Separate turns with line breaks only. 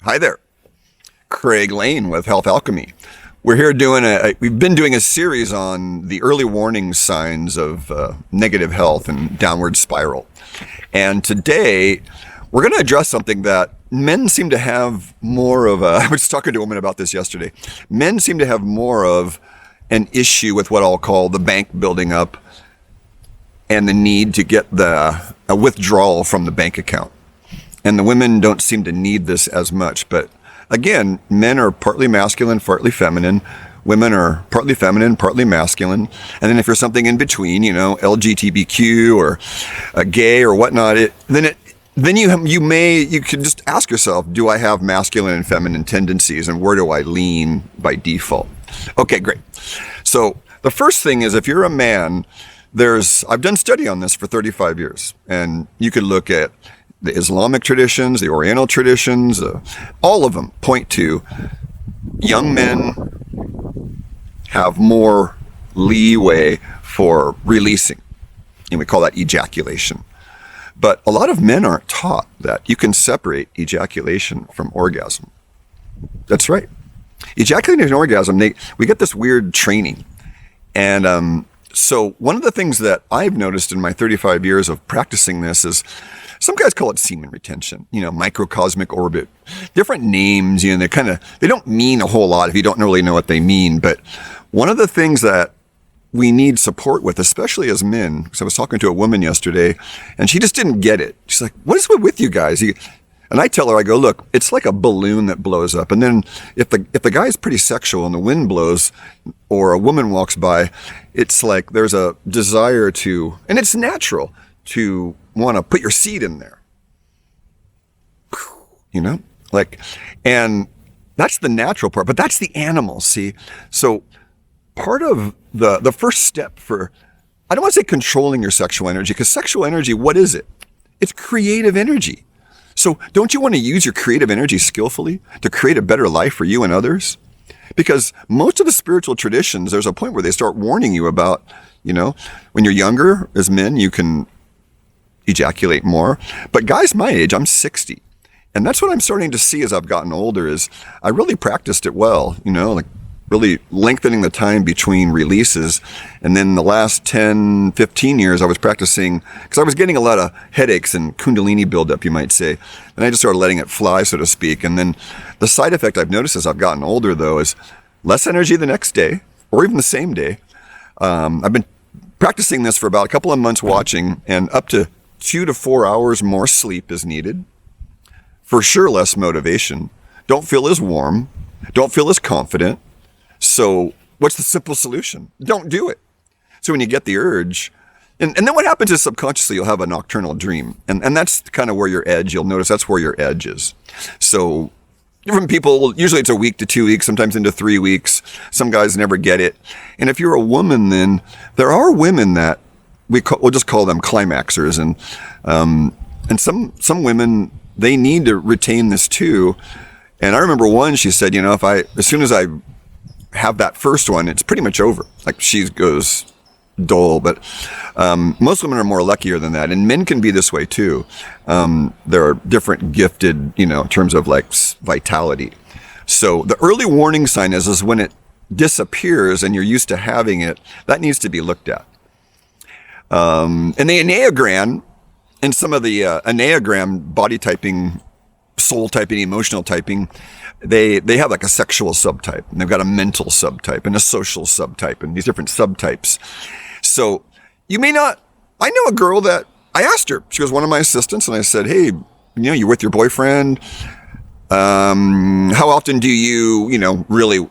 Hi there, Craig Lane with Health Alchemy. We're here we've been doing a series on the early warning signs of negative health and downward spiral. And today we're going to address something that men seem to have more of I was talking to a woman about this yesterday. Men seem to have more of an issue with what I'll call the bank building up and the need to get a withdrawal from the bank account. And the women don't seem to need this as much. But again, men are partly masculine, partly feminine. Women are partly feminine, partly masculine. And then if you're something in between, LGBTQ or gay or whatnot, then you can just ask yourself, do I have masculine and feminine tendencies, and where do I lean by default? Okay, great. So the first thing is, if you're a man, I've done study on this for 35 years, and you could look at the Islamic traditions, the Oriental traditions, all of them point to young men have more leeway for releasing, and we call that ejaculation. But a lot of men aren't taught that you can separate ejaculation from orgasm. That's right. Ejaculation and orgasm, we get this weird training. And so one of the things that I've noticed in my 35 years of practicing this is, some guys call it semen retention, microcosmic orbit, different names, they don't mean a whole lot if you don't really know what they mean. But one of the things that we need support with, especially as men, because I was talking to a woman yesterday and she just didn't get it. She's like, what is with you guys? And I tell her, I go, look, it's like a balloon that blows up. And then if the guy's pretty sexual and the wind blows or a woman walks by, it's like there's a desire to, and it's natural to want to put your seed in there, and that's the natural part, but that's the animal. See, so part of the first step for, I don't want to say controlling your sexual energy, because sexual energy, what is it? It's creative energy. So don't you want to use your creative energy skillfully to create a better life for you and others? Because most of the spiritual traditions, there's a point where they start warning you about, when you're younger as men, you can ejaculate more. But guys my age, I'm 60. And that's what I'm starting to see as I've gotten older, is I really practiced it well, like really lengthening the time between releases. And then the last 10, 15 years, I was practicing, because I was getting a lot of headaches and kundalini buildup, you might say. And I just started letting it fly, so to speak. And then the side effect I've noticed as I've gotten older, though, is less energy the next day, or even the same day. I've been practicing this for about a couple of months watching, and up to 2 to 4 hours more sleep is needed. For sure, less motivation. Don't feel as warm. Don't feel as confident. So what's the simple solution? Don't do it. So when you get the urge, and then what happens is subconsciously you'll have a nocturnal dream. And that's kind of where your edge, you'll notice that's where your edge is. So different people, usually it's a week to 2 weeks, sometimes into 3 weeks. Some guys never get it. And if you're a woman, then there are women that we'll just call them climaxers. And some women, they need to retain this too. And I remember one, she said, as soon as I have that first one, it's pretty much over. Like, she goes dull. But most women are more luckier than that, and men can be this way too. There are different gifted, in terms of like vitality. So the early warning sign is when it disappears and you're used to having it, that needs to be looked at. And the Enneagram, and some of the Enneagram body typing, soul typing, emotional typing, they have like a sexual subtype, and they've got a mental subtype and a social subtype, and these different subtypes. So you may not, I know a girl that I asked her, she was one of my assistants, and I said, hey, you're with your boyfriend. How often do you, really